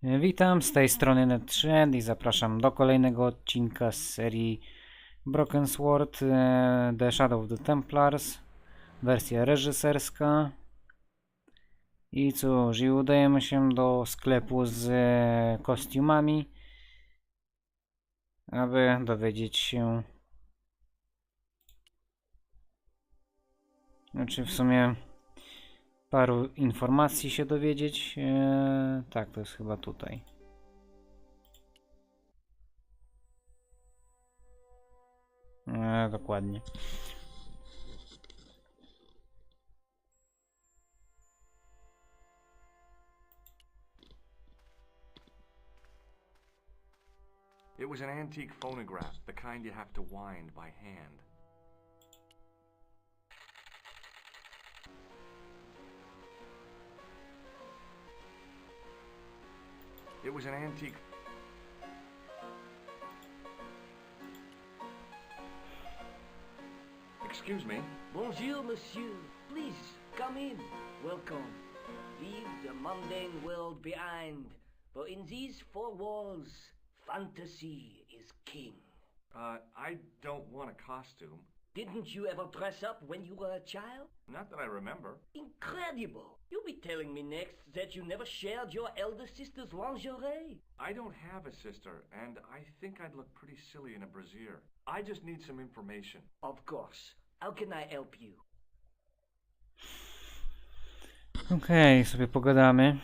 Witam, z tej strony NetTrend i zapraszam do kolejnego odcinka z serii Broken Sword The Shadow of the Templars, wersja reżyserska. I cóż, i udajemy się do sklepu z kostiumami, aby dowiedzieć się, znaczy w sumie paru informacji się dowiedzieć. Tak, to jest chyba tutaj. Dokładnie. It was an antique phonograph, the kind you have to wind by hand. It was an antique... Excuse me. Bonjour, monsieur. Please, come in. Welcome. Leave the mundane world behind. For in these four walls, fantasy is king. I don't want a costume. Didn't you ever dress up when you were a child? Not that I remember. Incredible! You'll be telling me next that you never shared your elder sister's lingerie. I don't have a sister, and I think I'd look pretty silly in a brassiere. I just need some information. Of course. How can I help you? Okej, sobie pogadamy.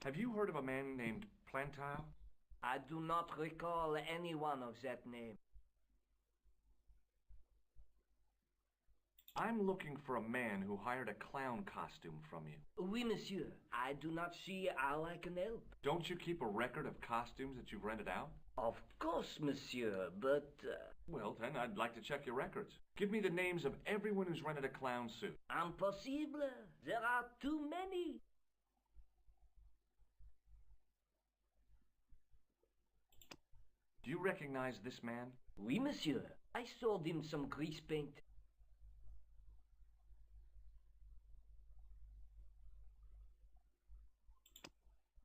Have you heard of a man named Plantile? I do not recall anyone of that name. I'm looking for a man who hired a clown costume from you. Oui, monsieur. I do not see how I can help. Don't you keep a record of costumes that you've rented out? Of course, monsieur, but... Well, then, I'd like to check your records. Give me the names of everyone who's rented a clown suit. Impossible. There are too many. Do you recognize this man? Oui, monsieur. I sold him some grease paint.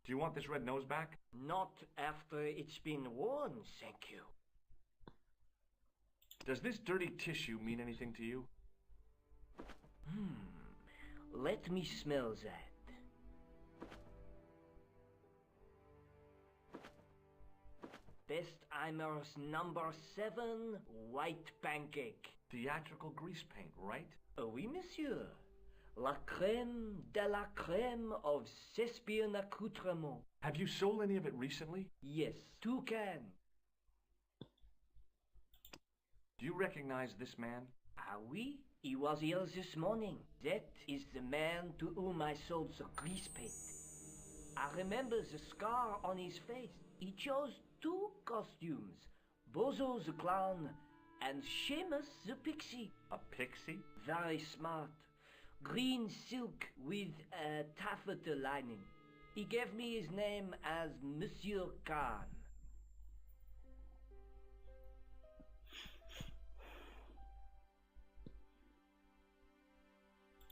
Do you want this red nose back? Not after it's been worn, thank you. Does this dirty tissue mean anything to you? Let me smell that. Bestheimer's number 7 white pancake. Theatrical grease paint, right? Oui, monsieur. La crème de la crème of Thespian accoutrement. Have you sold any of it recently? Yes, 2 cans. Do you recognize this man? Ah oui, he was here this morning. That is the man to whom I sold the grease paint. I remember the scar on his face. He chose 2 costumes. Bozo the clown and Seamus the pixie. A pixie? Very smart. Green silk with a taffeta lining. He gave me his name as Monsieur Khan.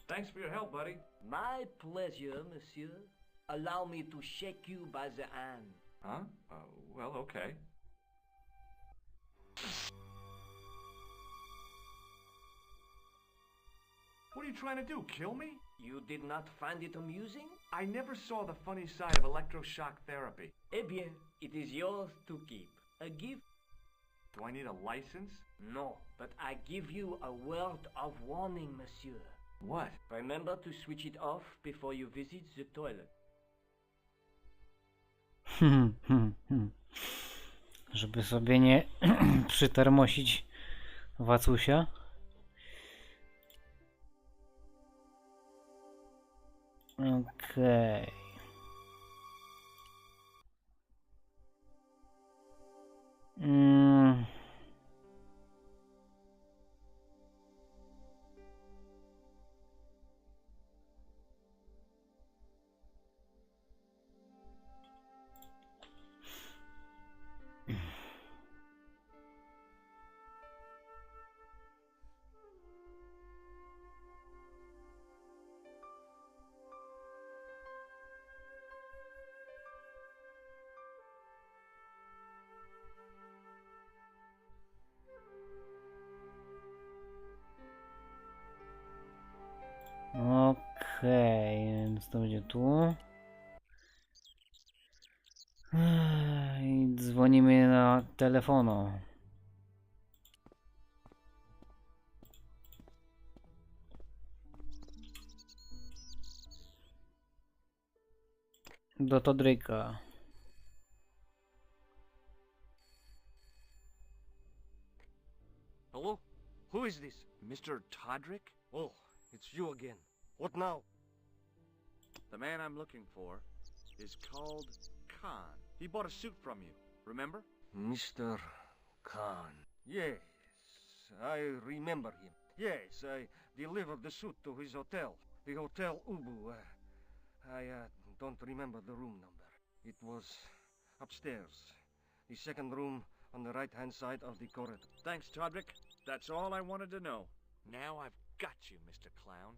Thanks for your help, buddy. My pleasure, monsieur. Allow me to shake you by the hand. Huh? Well, okay. What are you trying to do, kill me? You did not find it amusing? I never saw the funny side of electroshock therapy. Eh bien, it is yours to keep. A gift? Do I need a license? No, but I give you a word of warning, monsieur. What? Remember to switch it off before you visit the toilet. Żeby sobie nie przytermosić wacusia. Okej. Okej, więc to będzie tu. I dzwonimy na telefono. Do Todryka. Hello? Who is this? Mr. Todrick? Oh, it's you again. What now? The man I'm looking for is called Khan. He bought a suit from you, remember? Mr. Khan. Yes, I remember him. Yes, I delivered the suit to his hotel. The Hotel Ubu. I don't remember the room number. It was upstairs. The second room on the right-hand side of the corridor. Thanks, Todrick. That's all I wanted to know. Now I've got you, Mr. Clown.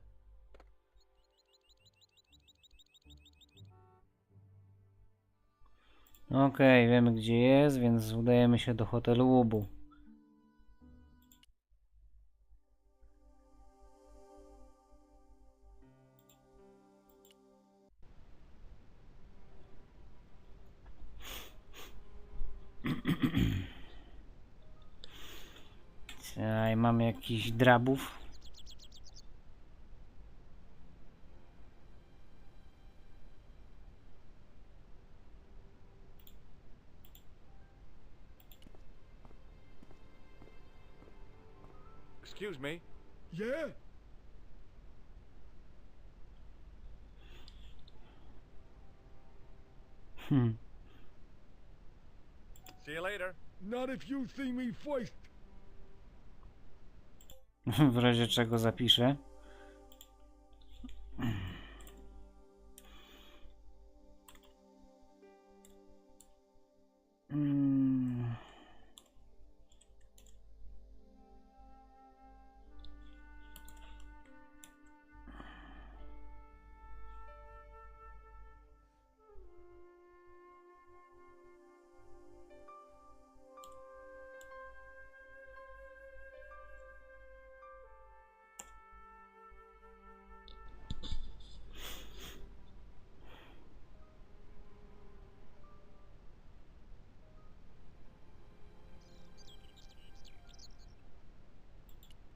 Okej, wiemy gdzie jest, więc udajemy się do hotelu Łubu. Tutaj mamy jakiś drabów. Excuse me. Yeah? See you later. Not if you see me first. W razie czego zapiszę.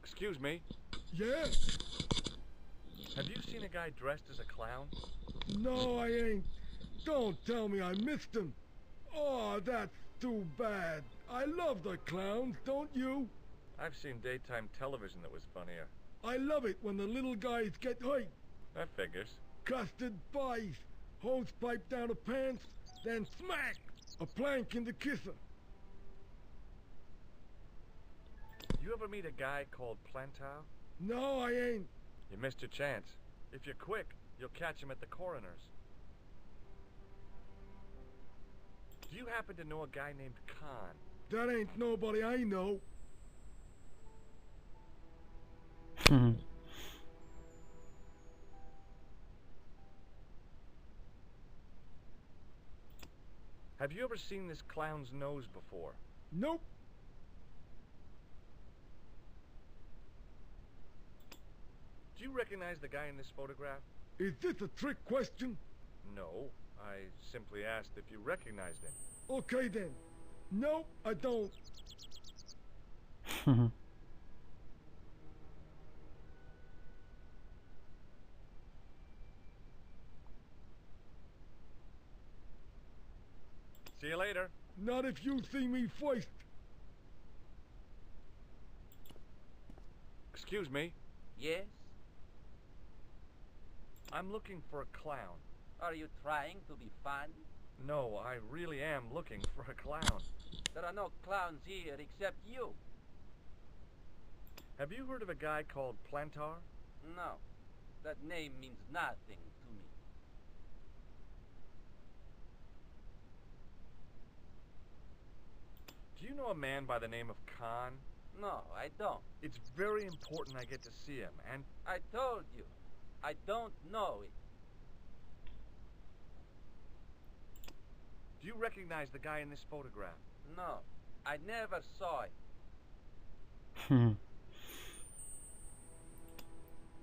Excuse me. Yeah? Have you seen a guy dressed as a clown? No, I ain't. Don't tell me I missed him. Oh, that's too bad. I love the clowns, don't you? I've seen daytime television that was funnier. I love it when the little guys get hurt. That figures. Custard pies, hose pipe down the pants, then smack! A plank in the kisser. You ever meet a guy called Plantow? No, I ain't. You missed your chance. If you're quick, you'll catch him at the coroner's. Do you happen to know a guy named Khan? That ain't nobody I know. Have you ever seen this clown's nose before? Nope. Do you recognize the guy in this photograph? Is this a trick question? No. I simply asked if you recognized him. Okay then. Nope, I don't. See you later. Not if you see me first. Excuse me. Yes? I'm looking for a clown. Are you trying to be fun? No, I really am looking for a clown. There are no clowns here except you. Have you heard of a guy called Plantar? No, that name means nothing to me. Do you know a man by the name of Khan? No, I don't. It's very important I get to see him, and I told you, I don't know it. do you recognize the guy in this photograph? No, I never saw it.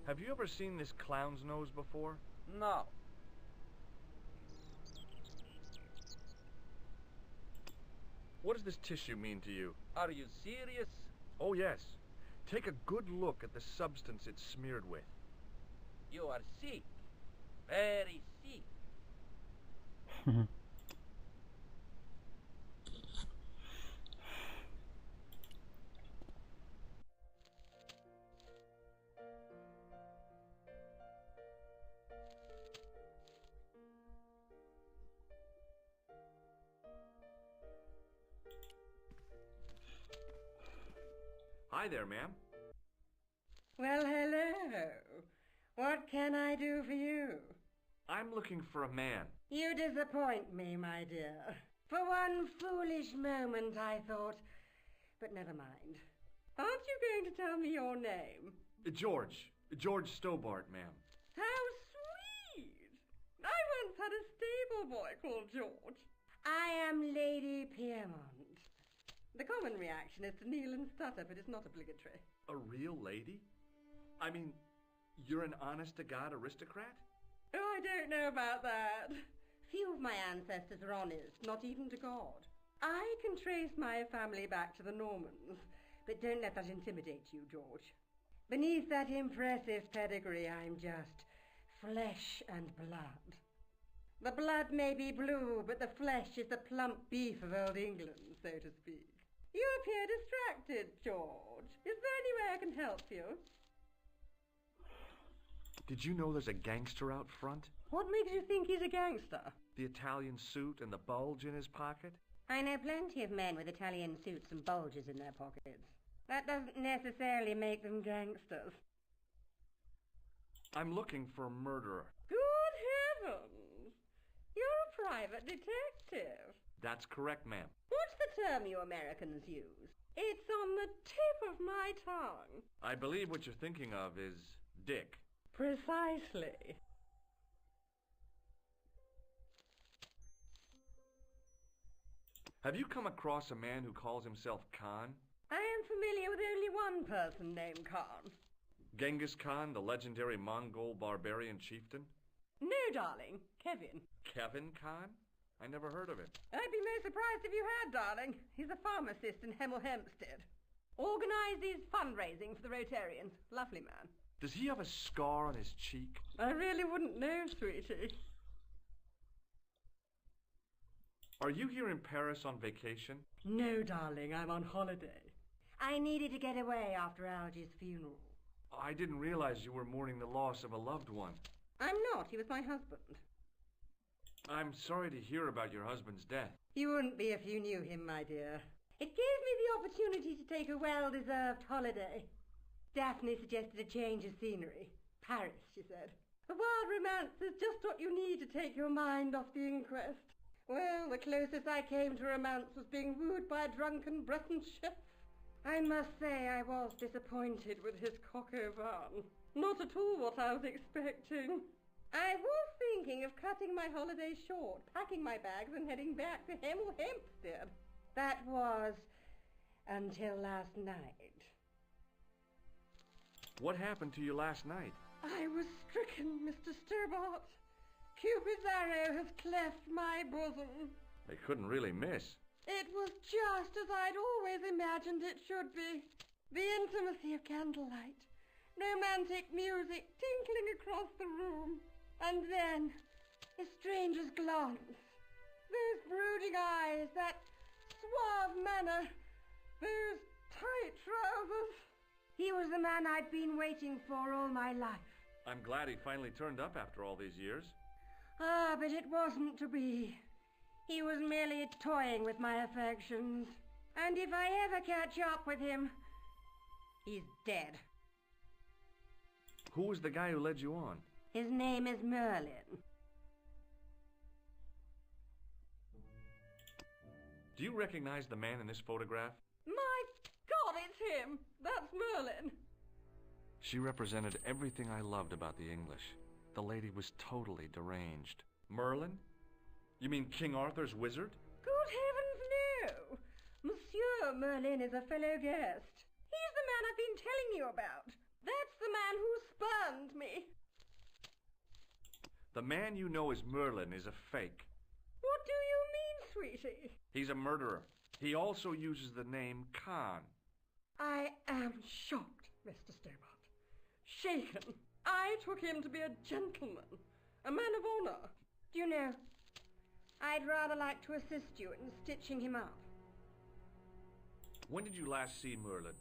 Have you ever seen this clown's nose before? No. What does this tissue mean to you? Are you serious? Oh, yes. Take a good look at the substance it's smeared with. You are sick. Very sick. Hi there, ma'am. Well, hello. What can I do for you? I'm looking for a man. You disappoint me, my dear. For one foolish moment I thought... But never mind. Aren't you going to tell me your name? George. George Stobbart, ma'am. How sweet! I once had a stable boy called George. I am Lady Piermont. The common reaction is to kneel and stutter, but it's not obligatory. A real lady? I mean, you're an honest-to-God aristocrat? Oh, I don't know about that. Few of my ancestors are honest, not even to God. I can trace my family back to the Normans, but don't let that intimidate you, George. Beneath that impressive pedigree, I'm just flesh and blood. The blood may be blue, but the flesh is the plump beef of old England, so to speak. You appear distracted, George. Is there any way I can help you? Did you know there's a gangster out front? What makes you think he's a gangster? The Italian suit and the bulge in his pocket? I know plenty of men with Italian suits and bulges in their pockets. That doesn't necessarily make them gangsters. I'm looking for a murderer. Good heavens! You're a private detective. That's correct, ma'am. What's the term you Americans use? It's on the tip of my tongue. I believe what you're thinking of is Dick. Precisely. Have you come across a man who calls himself Khan? I am familiar with only one person named Khan. Genghis Khan, the legendary Mongol barbarian chieftain? No, darling. Kevin. Kevin Khan? I never heard of him. I'd be most surprised if you had, darling. He's a pharmacist in Hemel Hempstead. Organizes fundraising for the Rotarians. Lovely man. Does he have a scar on his cheek? I really wouldn't know, sweetie. Are you here in Paris on vacation? No, darling, I'm on holiday. I needed to get away after Algy's funeral. I didn't realize you were mourning the loss of a loved one. I'm not. He was my husband. I'm sorry to hear about your husband's death. You wouldn't be if you knew him, my dear. It gave me the opportunity to take a well-deserved holiday. Daphne suggested a change of scenery. Paris, she said. A wild romance is just what you need to take your mind off the inquest. Well, the closest I came to romance was being wooed by a drunken Breton chef. I must say I was disappointed with his coq au vin. Not at all what I was expecting. I was thinking of cutting my holiday short, packing my bags and heading back to Hemel Hempstead. That was until last night. What happened to you last night? I was stricken, Mr. Stobbart. Cupid's arrow has cleft my bosom. They couldn't really miss. It was just as I'd always imagined it should be. The intimacy of candlelight, romantic music tinkling across the room, and then a stranger's glance. Those brooding eyes, that suave manner, those tight trousers. He was the man I'd been waiting for all my life. I'm glad he finally turned up after all these years. Ah, but it wasn't to be. He was merely toying with my affections. And if I ever catch up with him, he's dead. Who was the guy who led you on? His name is Merlin. Do you recognize the man in this photograph? My God, it's him! That's Merlin! She represented everything I loved about the English. The lady was totally deranged. Merlin? You mean King Arthur's wizard? Good heavens, no! Monsieur Merlin is a fellow guest. He's the man I've been telling you about. That's the man who spurned The man you know as Merlin is a fake. What do you mean, sweetie? He's a murderer. He also uses the name Khan. I am shocked, Mr. Stobbart. Shaken. I took him to be a gentleman, a man of honor. Do you know, I'd rather like to assist you in stitching him up. When did you last see Merlin?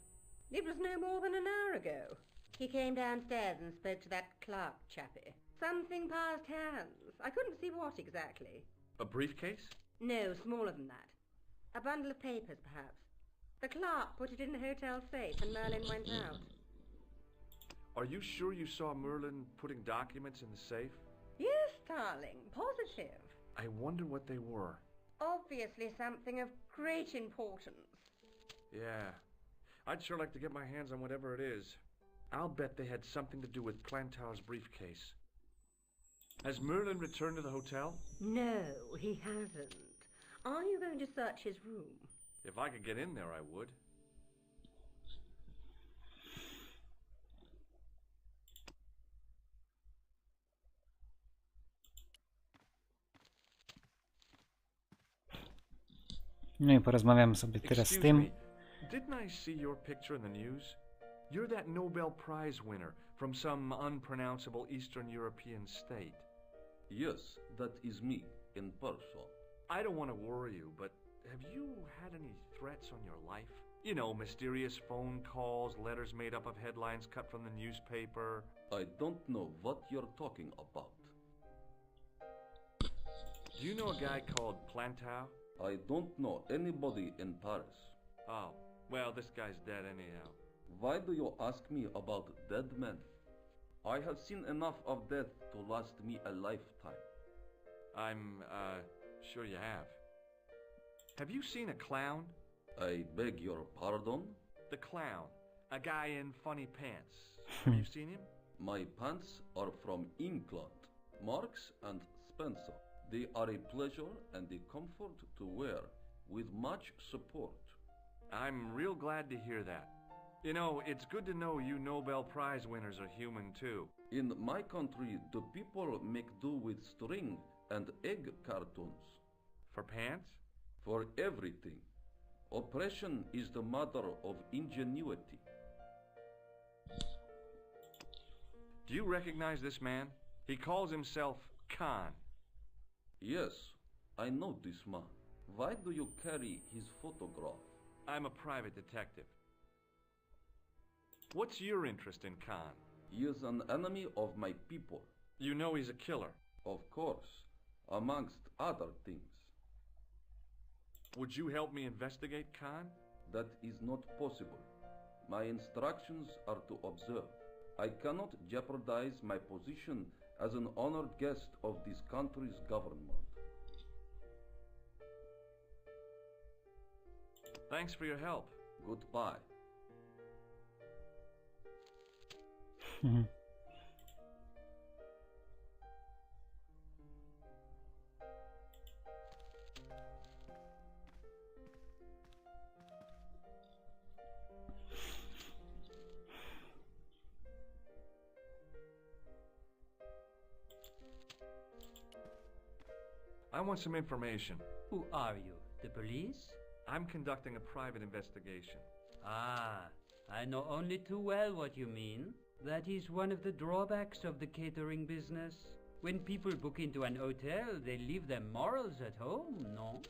It was no more than an hour ago. He came downstairs and spoke to that clerk chappie. Something passed hands. I couldn't see what exactly. A briefcase? No, smaller than that. A bundle of papers, perhaps. The clerk put it in the hotel safe and Merlin went out. Are you sure you saw Merlin putting documents in the safe? Yes, darling, positive. I wonder what they were. Obviously something of great importance. Yeah. I'd sure like to get my hands on whatever it is. I'll bet they had something to do with Plantow's briefcase. Has Merlin returned to the hotel? No, he hasn't. Are you going to search his room? If I could get in there, I would. No i porozmawiamy sobie teraz z tym. Didn't I see your picture in the news? You're that Nobel Prize winner from some unpronounceable Eastern European state. Yes, that is me, in person. I don't want to worry you, but have you had any threats on your life? You know, mysterious phone calls, letters made up of headlines cut from the newspaper. I don't know what you're talking about. Do you know a guy called Plantow? I don't know anybody in Paris. Oh, well, this guy's dead anyhow. Why do you ask me about dead men? I have seen enough of death to last me a lifetime. I'm, sure you have. Have you seen a clown? I beg your pardon? The clown. A guy in funny pants. Have you seen him? My pants are from England, Marks and Spencer. They are a pleasure and a comfort to wear, with much support. I'm real glad to hear that. You know, it's good to know you Nobel Prize winners are human too. In my country, the people make do with string and egg cartoons. For pants? For everything. Oppression is the mother of ingenuity. Do you recognize this man? He calls himself Khan. Yes, I know this man. Why do you carry his photograph? I'm a private detective. What's your interest in Khan? He is an enemy of my people. You know he's a killer. Of course, amongst other things. Would you help me investigate Khan? That is not possible. My instructions are to observe. I cannot jeopardize my position as an honored guest of this country's government. Thanks for your help. Goodbye. I want some information. Who are you? The police? I'm conducting a private investigation. Ah, I know only too well what you mean. That is one of the drawbacks of the catering business. When people book into an hotel, they leave their morals at home, no?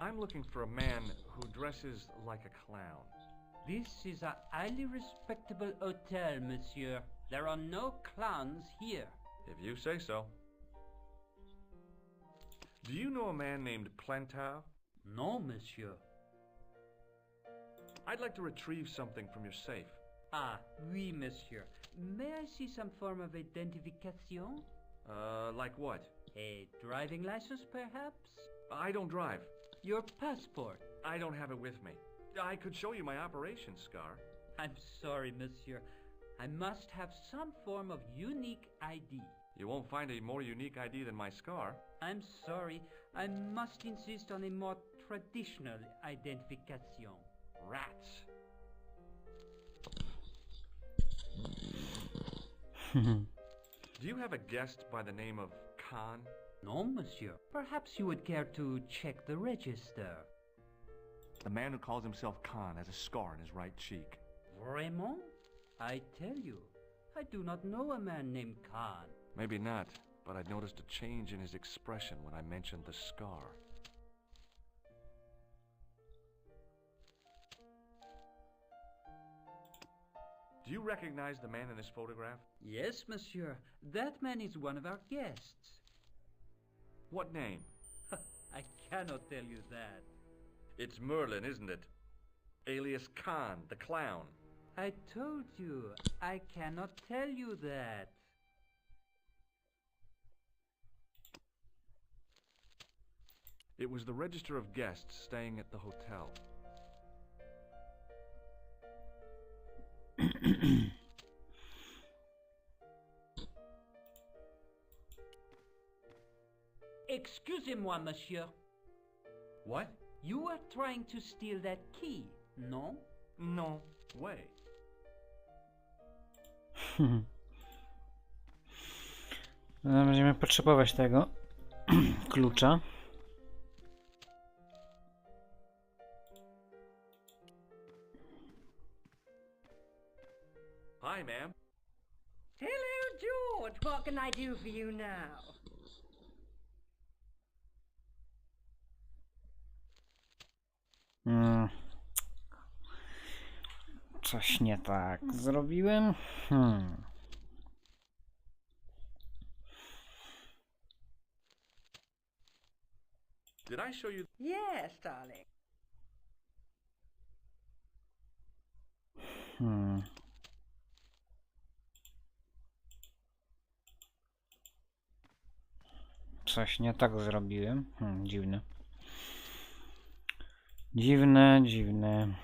I'm looking for a man who dresses like a clown. This is a highly respectable hotel, monsieur. There are no clowns here. If you say so. Do you know a man named Plantow? No, monsieur. I'd like to retrieve something from your safe. Ah, oui, monsieur. May I see some form of identification? Like what? A driving license, perhaps? I don't drive. Your passport? I don't have it with me. I could show you my operation scar. I'm sorry, monsieur. I must have some form of unique ID. You won't find a more unique ID than my scar. I'm sorry. I must insist on a more traditional identification. Rats. Do you have a guest by the name of Khan? No, monsieur. Perhaps you would care to check the register. The man who calls himself Khan has a scar on his right cheek. Vraiment? I tell you, I do not know a man named Khan. Maybe not, but I noticed a change in his expression when I mentioned the scar. Do you recognize the man in this photograph? Yes, monsieur. That man is one of our guests. What name? I cannot tell you that. It's Merlin, isn't it? Alias Khan, the clown. I told you, I cannot tell you that. It was the register of guests staying at the hotel. Excusez-moi, monsieur. What? You are trying to steal that key, no? No way. No, będziemy potrzebować tego klucza. Hi, ma'am. Hello, George. What can I do for you now? Coś nie tak zrobiłem. Did I show you? Yes, darling. Coś nie tak zrobiłem. Dziwne. Dziwne, dziwne.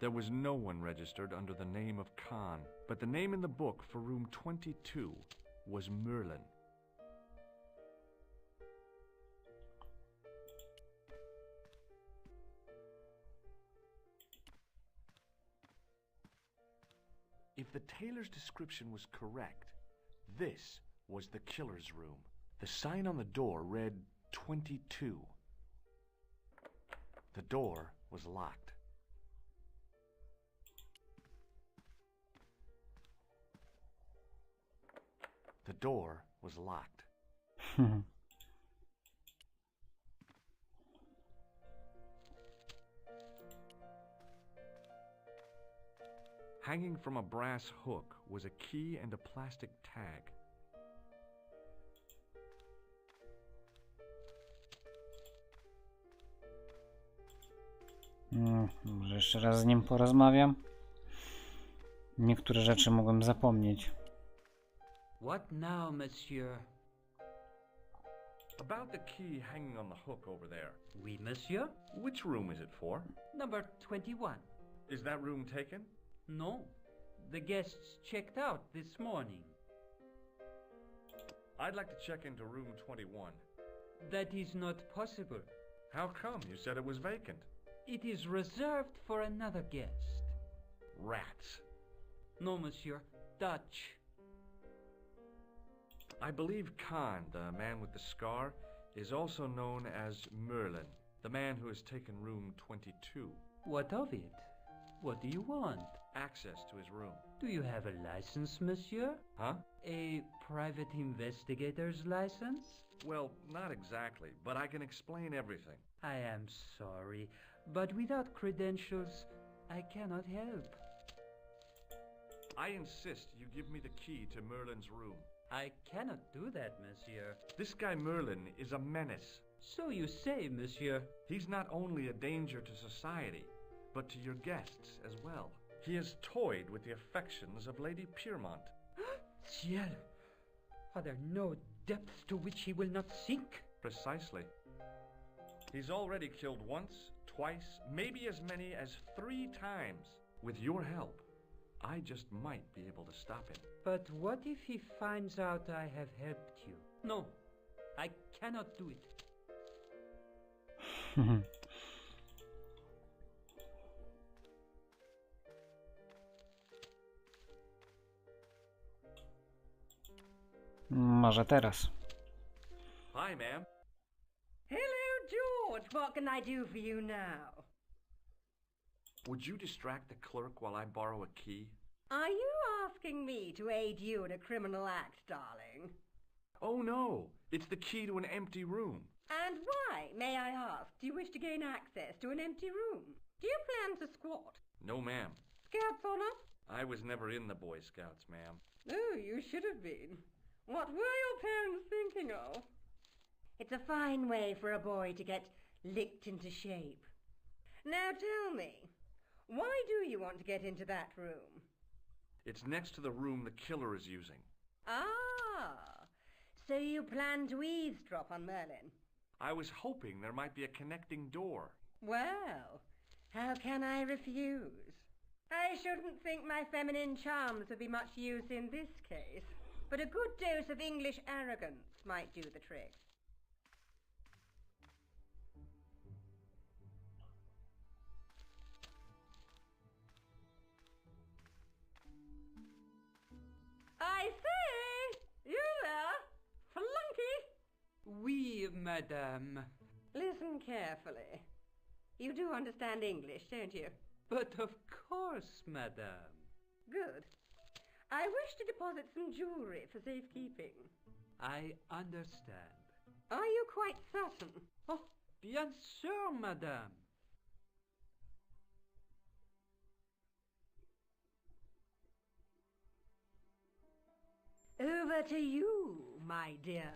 There was no one registered under the name of Khan, but the name in the book for room 22 was Merlin. If the tailor's description was correct, this was the killer's room. The sign on the door read 22. The door was locked. The door was locked. Hanging from a brass hook was a key and a plastic tag. Może jeszcze raz z nim porozmawiam. Niektóre rzeczy mogłem zapomnieć. What now, monsieur? About the key hanging on the hook over there. Oui, monsieur. Which room is it for? Number 21. Is that room taken? No. The guests checked out this morning. I'd like to check into room 21. That is not possible. How come? You said it was vacant. It is reserved for another guest. Rats. No, monsieur. Dutch. I believe Khan, the man with the scar, is also known as Merlin, the man who has taken room 22. What of it? What do you want? Access to his room. Do you have a license, monsieur? Huh? A private investigator's license? Well, not exactly, but I can explain everything. I am sorry, but without credentials, I cannot help. I insist you give me the key to Merlin's room. I cannot do that, monsieur. This guy Merlin is a menace. So you say, monsieur. He's not only a danger to society, but to your guests as well. He has toyed with the affections of Lady Piermont. Ciel! Are there no depths to which he will not sink? Precisely. He's already killed once, twice, maybe as many as 3 times. With your help, I just might be able to stop him. But what if he finds out I have helped you? No, I cannot do it. Może teraz. Hi, ma'am. Hello, George. What can I do for you now? Would you distract the clerk while I borrow a key? Are you asking me to aid you in a criminal act, darling? Oh, no. It's the key to an empty room. And why, may I ask, do you wish to gain access to an empty room? Do you plan to squat? No, ma'am. Scouts on us? I was never in the Boy Scouts, ma'am. Oh, you should have been. What were your parents thinking of? It's a fine way for a boy to get licked into shape. Now tell me, why do you want to get into that room? It's next to the room the killer is using. Ah, so you plan to eavesdrop on Merlin? I was hoping there might be a connecting door. Well, how can I refuse? I shouldn't think my feminine charms would be much use in this case, but a good dose of English arrogance might do the trick. I say! You there? Flunky! Oui, madame. Listen carefully. You do understand English, don't you? But of course, madame. Good. I wish to deposit some jewellery for safekeeping. I understand. Are you quite certain? Oh, bien sûr, madame. Over to you, my dear.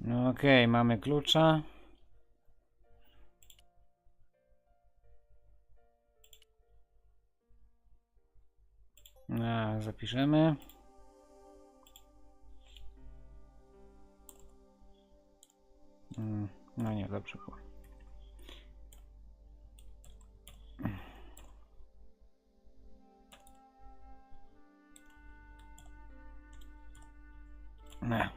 No okej, mamy klucza. Zapiszemy. No nie, dobrze było. Nie.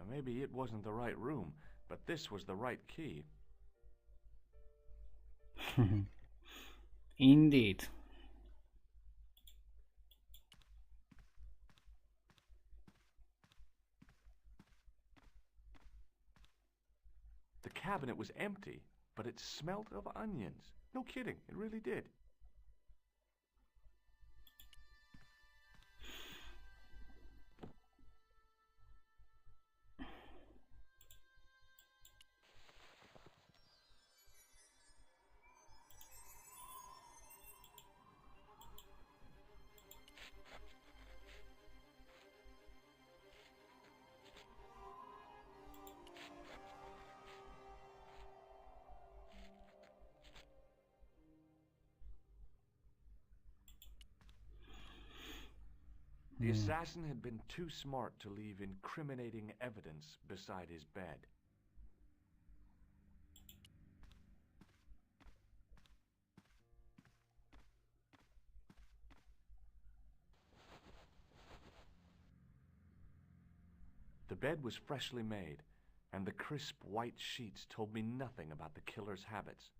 Maybe it wasn't the right room, but this was the right key. Indeed. The cabinet was empty, but it smelt of onions. No kidding, it really did. The assassin had been too smart to leave incriminating evidence beside his bed. The bed was freshly made, and the crisp white sheets told me nothing about the killer's habits.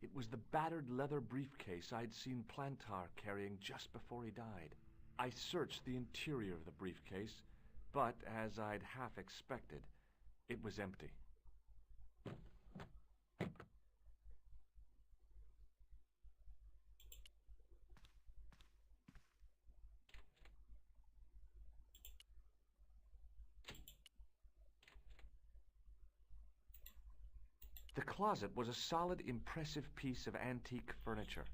It was the battered leather briefcase I'd seen Plantar carrying just before he died. I searched the interior of the briefcase, but as I'd half expected, it was empty. The closet was a solid, impressive piece of antique furniture.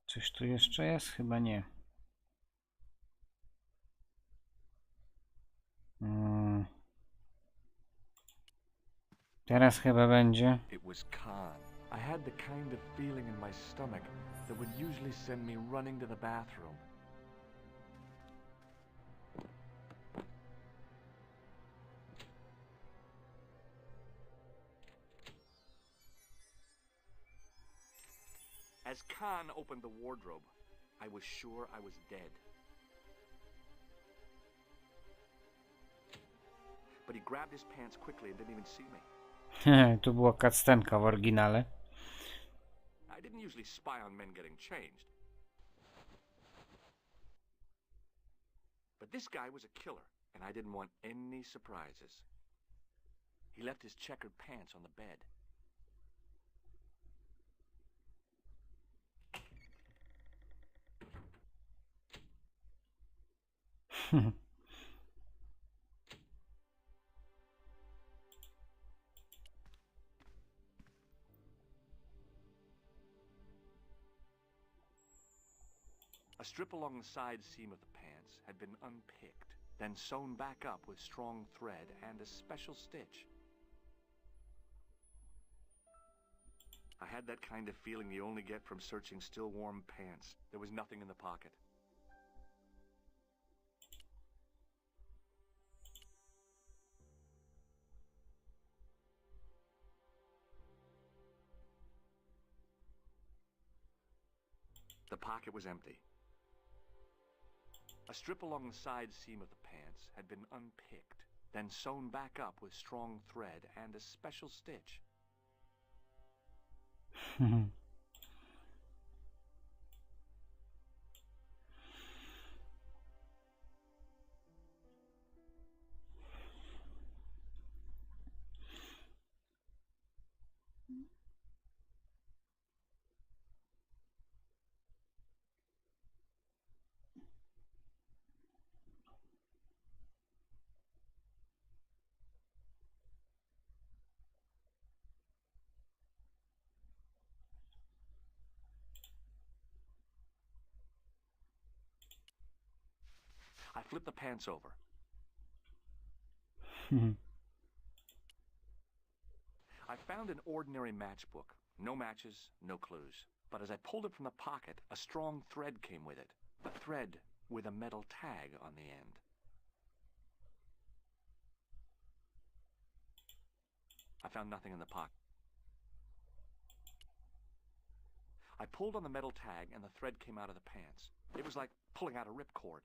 Coś tu jeszcze jest? Chyba nie. Teraz chyba będzie. It was calm. I had the kind of feeling in my stomach that would usually send me running to the bathroom. As Khan opened the wardrobe, I was sure I was dead. But he grabbed his pants quickly and didn't even see me. Tu była cutscenka w oryginale. I didn't usually spy on men getting changed. But this guy was a killer, and I didn't want any surprises. He left his checkered pants on the bed. A strip along the side seam of the pants had been unpicked, then sewn back up with strong thread and a special stitch. I had that kind of feeling you only get from searching still warm pants. There was nothing in the pocket. The pocket was empty. A strip along the side seam of the pants had been unpicked, then sewn back up with strong thread and a special stitch. I flipped the pants over. I found an ordinary matchbook. No matches, no clues. But as I pulled it from the pocket, a strong thread came with it. A thread with a metal tag on the end. I found nothing in the pocket. I pulled on the metal tag and the thread came out of the pants. It was like pulling out a ripcord.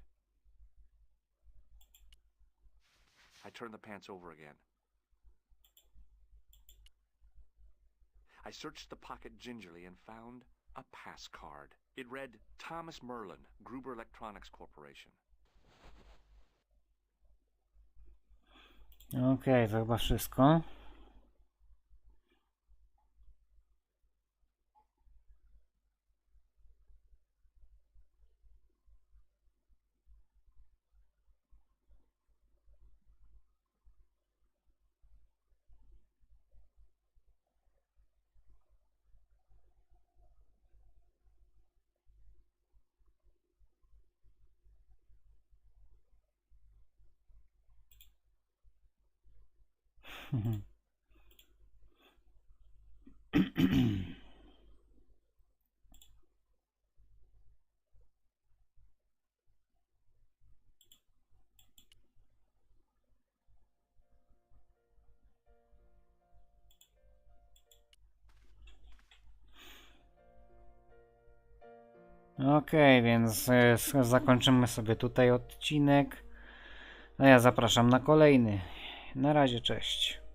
I turned the pants over again. I searched the pocket gingerly and found a pass card. It read, Thomas Merlin, Gruber Electronics Corporation. Okej, to chyba wszystko. Okej, więc zakończymy sobie tutaj odcinek. A ja zapraszam na kolejny. Na razie, cześć.